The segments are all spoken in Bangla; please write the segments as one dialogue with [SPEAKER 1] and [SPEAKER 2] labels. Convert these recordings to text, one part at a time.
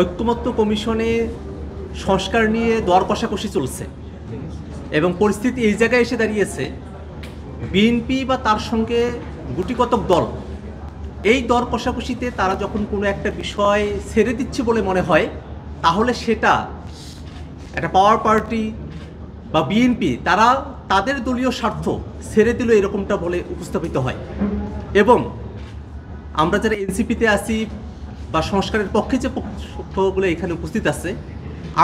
[SPEAKER 1] ঐক্যমত্য কমিশনে সংস্কার নিয়ে দর কষাকষি চলছে এবং পরিস্থিতি এই জায়গায় এসে দাঁড়িয়েছে, বিএনপি বা তার সঙ্গে গুটিকতক দল এই দর কষাকষিতে তারা যখন কোনো একটা বিষয় ছেড়ে দিচ্ছে বলে মনে হয়, তাহলে সেটা একটা পাওয়ার পার্টি বা বিএনপি তারা তাদের দলীয় স্বার্থ ছেড়ে দিল এরকমটা বলে উপস্থাপিত হয়। এবং আমরা যারা এনসিপিতে আছি বা সংস্কারের পক্ষে যে পক্ষগুলো এখানে উপস্থিত আছে,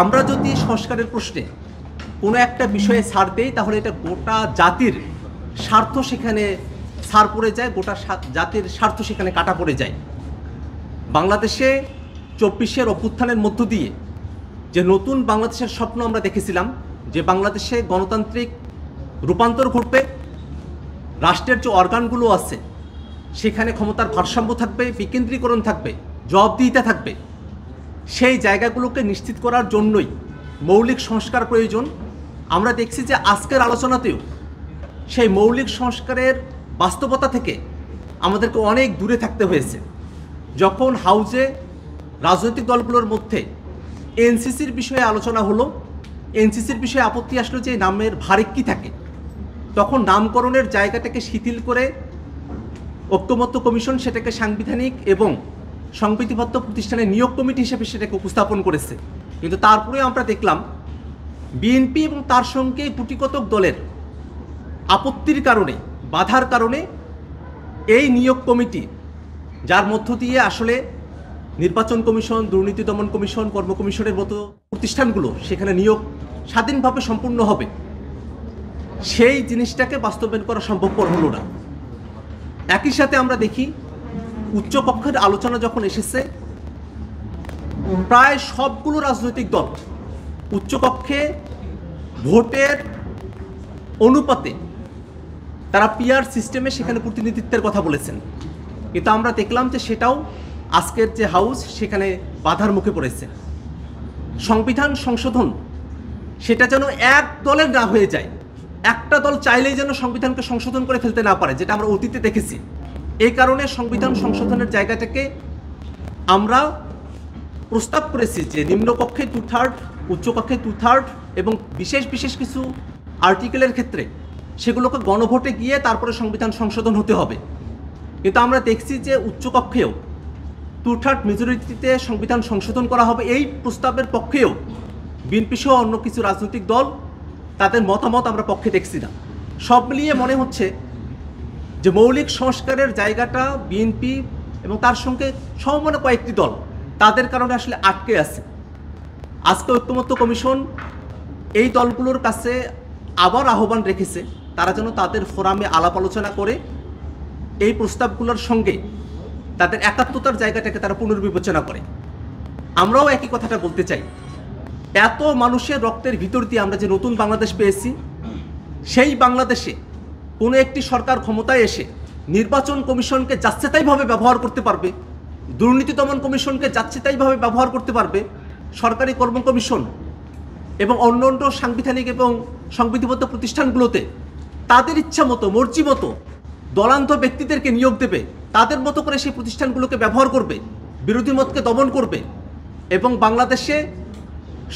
[SPEAKER 1] আমরা যদি সংস্কারের প্রশ্নে কোনো একটা বিষয়ে ছাড় দেই, তাহলে এটা গোটা জাতির স্বার্থ সেখানে ছাড় পড়ে যায়, গোটা জাতির স্বার্থ সেখানে কাটা পড়ে যায়। বাংলাদেশে 24-এর অভ্যুত্থানের মধ্য দিয়ে যে নতুন বাংলাদেশের স্বপ্ন আমরা দেখেছিলাম, যে বাংলাদেশে গণতান্ত্রিক রূপান্তর ঘটবে, রাষ্ট্রের যে অর্গানগুলো আছে সেখানে ক্ষমতার ভারসাম্য থাকবে, বিকেন্দ্রীকরণ থাকবে, জবাবদিহিতা থাকবে, সেই জায়গাগুলোকে নিশ্চিত করার জন্যই মৌলিক সংস্কার প্রয়োজন। আমরা দেখছি যে আজকের আলোচনাতেও সেই মৌলিক সংস্কারের বাস্তবতা থেকে আমাদেরকে অনেক দূরে থাকতে হয়েছে। যখন হাউজে রাজনৈতিক দলগুলোর মধ্যে এনসিসির বিষয়ে আলোচনা হলো, এনসিসির বিষয়ে আপত্তি আসলো যে নামের ভারেক্কি থাকে, তখন নামকরণের জায়গাটাকে শিথিল করে ঐক্যমত্য কমিশন সেটাকে সাংবিধানিক এবং সংবিধিবদ্ধ প্রতিষ্ঠানের নিয়োগ কমিটি হিসেবে সেটাকে উপস্থাপন করেছে। কিন্তু তারপরে আমরা দেখলাম বিএনপি এবং তার সঙ্গে গুটিকতক দলের আপত্তির কারণে, বাধার কারণে এই নিয়োগ কমিটি, যার মধ্য দিয়ে আসলে নির্বাচন কমিশন, দুর্নীতি দমন কমিশন, কর্ম কমিশনের মতো প্রতিষ্ঠানগুলো সেখানে নিয়োগ স্বাধীনভাবে সম্পূর্ণ হবে, সেই জিনিসটাকে বাস্তবায়ন করা সম্ভবপর হলো না। একই সাথে আমরা দেখি উচ্চকক্ষের আলোচনা যখন এসেছে, প্রায় সবগুলো রাজনৈতিক দল উচ্চকক্ষে ভোটের অনুপাতে তারা পিআর সিস্টেমে সেখানে প্রতিনিধিত্বের কথা বলেছেন। কিন্তু আমরা দেখলাম যে সেটাও আজকের যে হাউস সেখানে বাধার মুখে পড়েছে। সংবিধান সংশোধন সেটা যেন এক দলের না হয়ে যায়, একটা দল চাইলেই যেন সংবিধানকে সংশোধন করে ফেলতে না পারে, যেটা আমরা অতীতে দেখেছি। এই কারণে সংবিধান সংশোধনের জায়গাটাকে আমরা প্রস্তাব করেছি যে নিম্নকক্ষে 2/3, উচ্চকক্ষে 2/3 এবং বিশেষ বিশেষ কিছু আর্টিকেলের ক্ষেত্রে সেগুলোকে গণভোটে গিয়ে তারপরে সংবিধান সংশোধন হতে হবে। কিন্তু আমরা দেখছি যে উচ্চকক্ষেও 2/3 মেজরিটিতে সংবিধান সংশোধন করা হবে, এই প্রস্তাবের পক্ষেও বিএনপি সহ অন্য কিছু রাজনৈতিক দল তাদের মতামত আমরা পক্ষে দেখছি না। সব মিলিয়ে মনে হচ্ছে যে মৌলিক সংস্কারের জায়গাটা বিএনপি এবং তার সঙ্গে সমমনা কয়েকটি দল তাদের কারণে আসলে আটকে আছে। আজকে ঐক্যমত্য কমিশন এই দলগুলোর কাছে আবার আহ্বান রেখেছে, তারা যেন তাদের ফোরামে আলাপ আলোচনা করে এই প্রস্তাবগুলোর সঙ্গে তাদের একাত্মতার জায়গাটাকে তারা পুনর্বিবেচনা করে। আমরাও একই কথাটা বলতে চাই, এত মানুষের রক্তের ভিতর দিয়ে আমরা যে নতুন বাংলাদেশ পেয়েছি, সেই বাংলাদেশে কোনো একটি সরকার ক্ষমতায় এসে নির্বাচন কমিশনকে যাচ্ছেতাইভাবে ব্যবহার করতে পারবে, দুর্নীতি দমন কমিশনকে যাচ্ছেতাইভাবে ব্যবহার করতে পারবে, সরকারি কর্ম কমিশন এবং অন্যান্য সাংবিধানিক এবং সংবিধিবদ্ধ প্রতিষ্ঠানগুলোতে তাদের ইচ্ছা মতো, মর্জি মতো দলান্ধ ব্যক্তিদেরকে নিয়োগ দেবে, তাদের মতো করে সেই প্রতিষ্ঠানগুলোকে ব্যবহার করবে, বিরোধী মতকে দমন করবে এবং বাংলাদেশে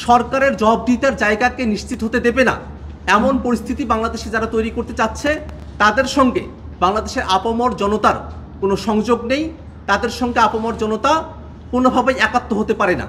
[SPEAKER 1] সরকারের জবাবদিহিতার জায়গাকে নিশ্চিত হতে দেবে না, এমন পরিস্থিতি বাংলাদেশে যারা তৈরি করতে চাচ্ছে, তাদের সঙ্গে বাংলাদেশের আপামর জনতার কোনো সংযোগ নেই, তাদের সঙ্গে আপামর জনতা কোনোভাবেই একাত্ম হতে পারে না।